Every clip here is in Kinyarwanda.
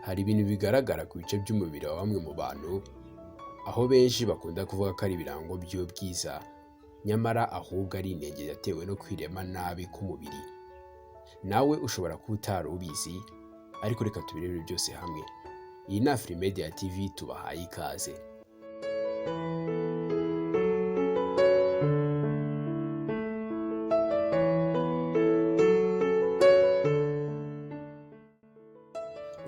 Hari ibintu bigaragara ku bice by'umubiri wa bamwe mu bantu, aho benshi bakunda kuvuga ko ari ibirango by'ubwiza, nyamara ahubwo ari inenge yatewe no kwirema nabi k'umubiri. Nawe ushobora kuba utari ubizi, ariko reka tubirebe byose hamwe. Iyi ni AFRIMEDIA TV, tubahaye ikaze.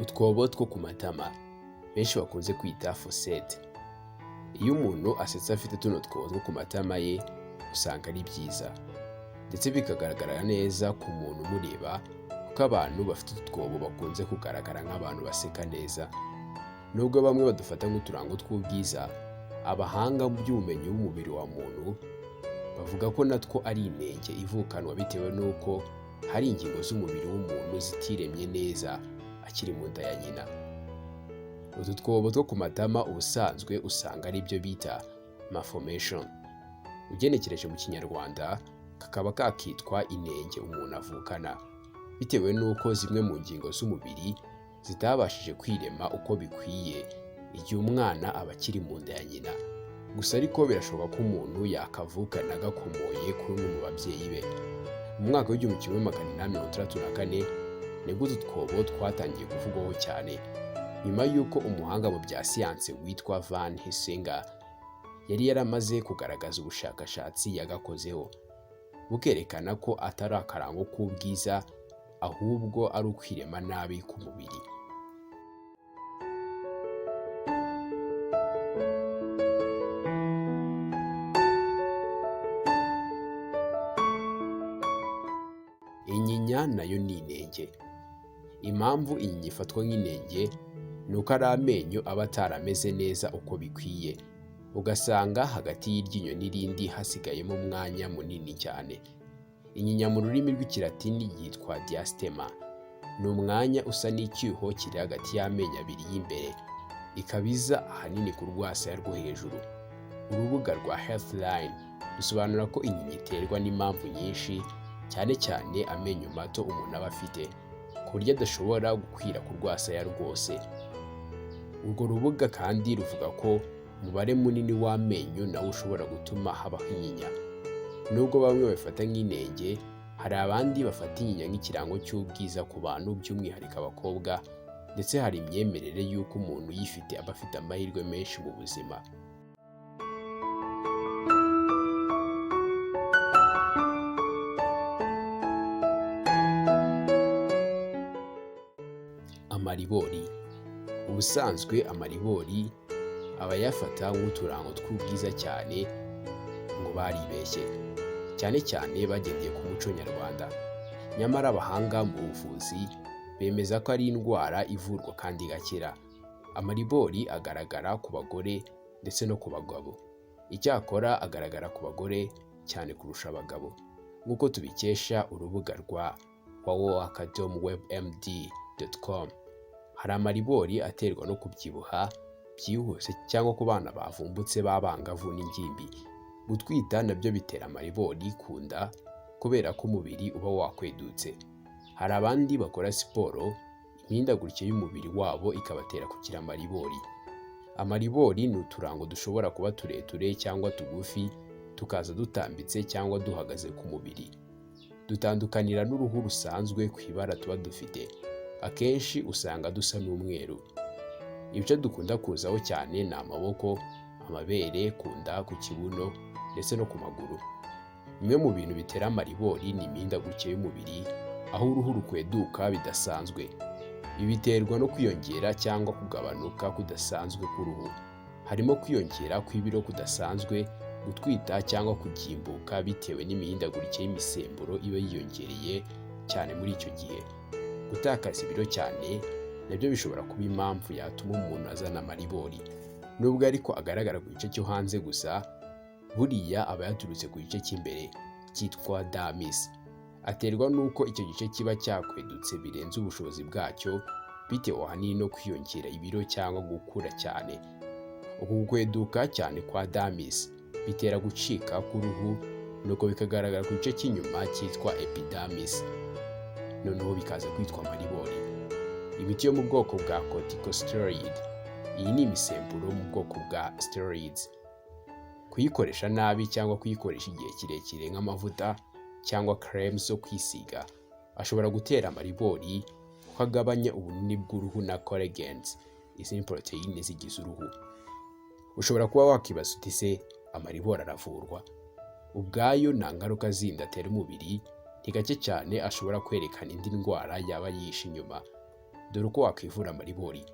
Utwobo two ku matama benshi bakunze kwita fosete. Iyo umuntu asetse afite tuno twobo two ku matama ye, usanga ari byiza, ndetse bikagaragara neza ku muntu umureba, kuko abantu bafite utwobo bakunze kugaragara nk'abantu baseka neza. Nubwo bamwe badufata nk'uturango tw'ubwiza, abahanga mu by'ubumenyi bw'umubiri wa muntu bavuga ko natwo ari inenge ivukanwa bitewe n'uko hari ingingo z'umubiri w'umuntu zitiremye neza akiri mu nda ya nyina. Utu twobo two ku matama ubusanzwe usanga ari byo bita malformation. Ugenekereje mu Kinyarwanda kakaba kakitwa inenge umuntu avukana, bitewe n'uko zimwe mu ngingo z'umubiri zitabashije kwirema uko bikwiye igihe umwana aba akiri mu nda ya nyina. Gusa ariko birashoboka ko umuntu yakavukana gakomoye kuri umwe mu babyeyi be. Mu mwaka w'1964 nibwo utu twobo twatangiye kuvugwaho cyane, nyuma y'uko umuhanga mu bya siyanse witwa Van Helsingr yari yaramaze kugaragaza ubushakashatsi yagakozeho, bukerekana ko atari akarango k'ubwiza, ahubwo ari ukwirema nabi k'umubiri. Inyinya nayo ni inenge. Impamvu inyinya ifatwa nk'inenge ni uko ari amenyo aba atarameze neza uko bikwiye, ugasanga hagati y'iryinyo n'irindi hasigayemo umwanya munini cyane. Inyinya mu rurimi rw'Ikilatini yitwa diastema. Ni umwanya usa n'icyuho kiri hagati y'amenyo abiri y'imbere, ikabiza ahanini ku rwasaya rwo hejuru. Urubuga rwa Healthline rusobanura ko inyinya iterwa n'impamvu nyinshi, cyane cyane amenyo mato umuntu aba afite, ku buryo adashobora gukwira ku rwasaya rwose. Urwo rubuga kandi ruvuga ko umubare munini w'amenyo nawo ushobora gutuma habaho inyinya. Nubwo bamwe babifata nk'inenge, hari abandi bafata inyinya nk'ikirango cy'ubwiza ku bantu, by'umwihariko abakobwa, ndetse hari imyemerere y'uko umuntu uyifite aba afite amahirwe menshi mu buzima. Amaribori. Ubusanzwe amaribori abayafata nk'uturango tw'ubwiza cyane ngo baribeshye, cyane cyane bagendeye ku muco nyarwanda. Nyamara abahanga mu buvuzi bemeza ko ari indwara ivurwa kandi igakira. Amaribori agaragara ku bagore ndetse no ku bagabo. Icyakora agaragara ku bagore cyane kurusha abagabo, nk'uko tubikesha urubuga rwa www.webmd.com. Hari amaribori aterwa no kubyibuha byihuse cyangwa ku bana bavumbutse b'abangavu n'ingimbi. Gutwita nabyo bitera amaribori ku nda kubera ko umubiri uba wakwedutse. Hari abandi bakora siporo, imihindagurikire y'umubiri wabo ikabatera kugira amaribori. Amaribori ni uturango dushobora kuba tureture cyangwa tugufi, tukaza dutambitse cyangwa duhagaze ku mubiri. Dutandukanira n'uruhu rusanzwe ku ibara tuba dufite. Akenshi usanga dusa n'umweru. Ibice dukunda kuzaho cyane ni amaboko, amabere, ku nda, ku kibuno ndetse no ku maguru. Bimwe mu bintu bitera amaribori ni imihindagurikire y'umubiri, aho uruhu rukweduka bidasanzwe. Ibi biterwa no kwiyongera cyangwa kugabanuka kudasanzwe k'uruhu. Harimo kwiyongera kw'ibiro kudasanzwe, gutwita cyangwa kugimbuka bitewe n'imihindagurikire y'imisemburo iba yiyongereye cyane muri icyo gihe. Gutakaza ibiro cyane nabyo bishobora kuba impamvu yatuma umuntu azana amaribori. Nubwo ariko agaragara ku gice cyo hanze gusa, buriya aba yaturutse ku gice cy'imbere cyitwa dermis. Aterwa n'uko icyo gice kiba cyakwedutse birenze ubushobozi bwacyo, bitewe ahanini no kwiyongera ibiro cyangwa gukura cyane. Uku kweduka cyane kwa dermis bitera gucika k'uruhu, nuko bikagaragara ku gice cy'inyuma cyitwa epidermis, noneho bikaza kwitwa amaribori. imiti yo mu bwoko bwa corticosteroid. Iyi ni imisemburo mu bwoko bwa steroids. Kuyikoresha nabi cyangwa kuyikoresha igihe kirekire nk'amavuta cyangwa creams zo kwisiga ashobora gutera amaribori kuko agabanya ubunini bw'uruhu na collagens, izi ni poroteyine zigize uruhu. Ushobora kuba wakibaza uti se amaribori aravurwa? Ubwayo nta ngaruka zindi atera umubiri, ni gake cyane ashobora kwerekana indi ndwara yaba yihishe inyuma. Dore uko wakwivura amaribori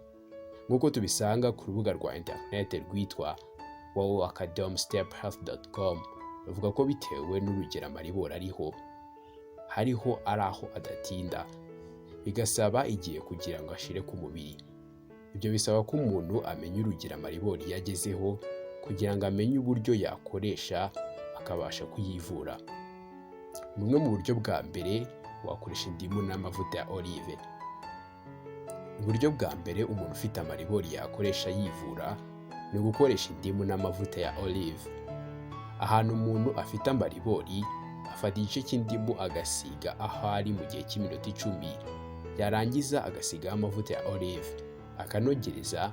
nk'uko tubisanga ku rubuga rwa interineti rwitwa www.stephealth.com. Bavuga ko bitewe n'urugero amaribori hariho ari aho adatinda, bigasaba igihe kugira ngo ashire ku mubiri. Ibyo bisaba ko umuntu amenya urugero amaribori yagezeho kugira ngo amenye uburyo yakoresha akabasha kuyivura. Bumwe mu buryo bwa mbere wakoresha indimu n'amavuta ya olive. Uburyo bwa mbere umuntu ufite amaribori yakoresha yivura ni ugukoresha indimu n'amavuta ya olive. Ahantu umuntu afite amaribori afata igice cy'indimu agasiga aho ari mu gihe cy'iminota 10, yarangiza agasigaho amavuta ya olive akanogereza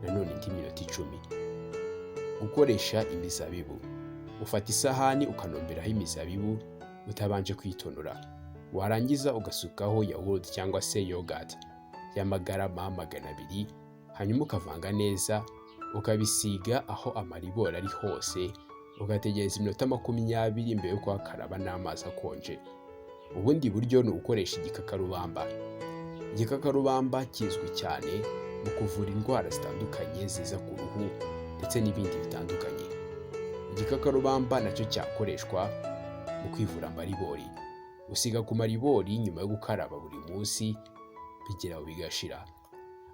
nanone indi minota 10. Gukoresha imizabibu. Ufata isahani ukanomberaho imizabibu utabanje kwitonora, warangiza ugasukaho yogurt cyangwa se yogurt y'amagarama 200, hanyuma ukavanga neza ukabisiga aho amaribori ari hose, ugategereza iminota 20 mbere yo kuhakaraba n'amazi akonje. Ubundi buryo ni ugukoresha igikakarubamba. Igikakarubamba kizwi cyane mu kuvura indwara zitandukanye ziza ku ruhu ndetse n'ibindi bitandukanye. Igikakarubamba nacyo cyakoreshwa mu kwivura amaribori. Usiga ku maribori nyuma yo gukaraba buri munsi bigeraho bigashira.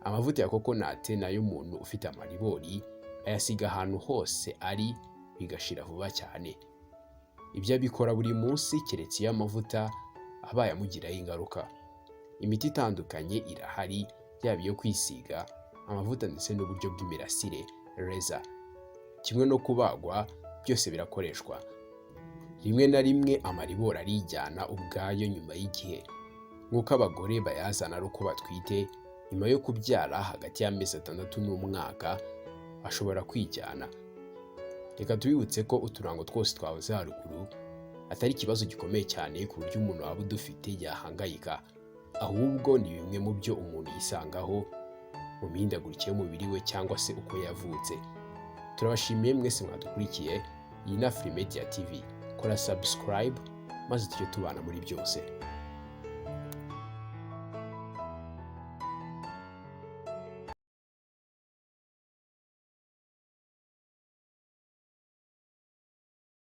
Amavuta ya coconut nayo umuntu ufite amaribori ayasiga ahantu hose ari bigashira vuba cyane. Ibyo abikora buri munsi keretse iyo amavuta abaye amugiraho ingaruka. Imiti itandukanye irahari, yaba iyo kwisiga, amavuta ndetse n'uburyo bw'imirasire laser. Kimwe no kubagwa byose birakoreshwa. Rimwe na rimwe amaribori arijyana ubwayo nyuma y'igihe, nk'uko abagore bayazana ari uko batwite. Nyuma yo kubyara hagati y'amezi 6 n'umwaka ashobora kwijyana. Reka tubibutse ko uturango twose twahoze haruguru atari ikibazo gikomeye cyane ku buryo umuntu waba udufite yahangayika, ahubwo ni bimwe mu byo umuntu yisangaho mu mihindagurikire y'umubiri we cyangwa se uko yavutse. Turabashimiye mwese mwadukurikiye. Iyi ni AFRIMEDIA TV. Kora subscribe maze tujye tubana muri byose.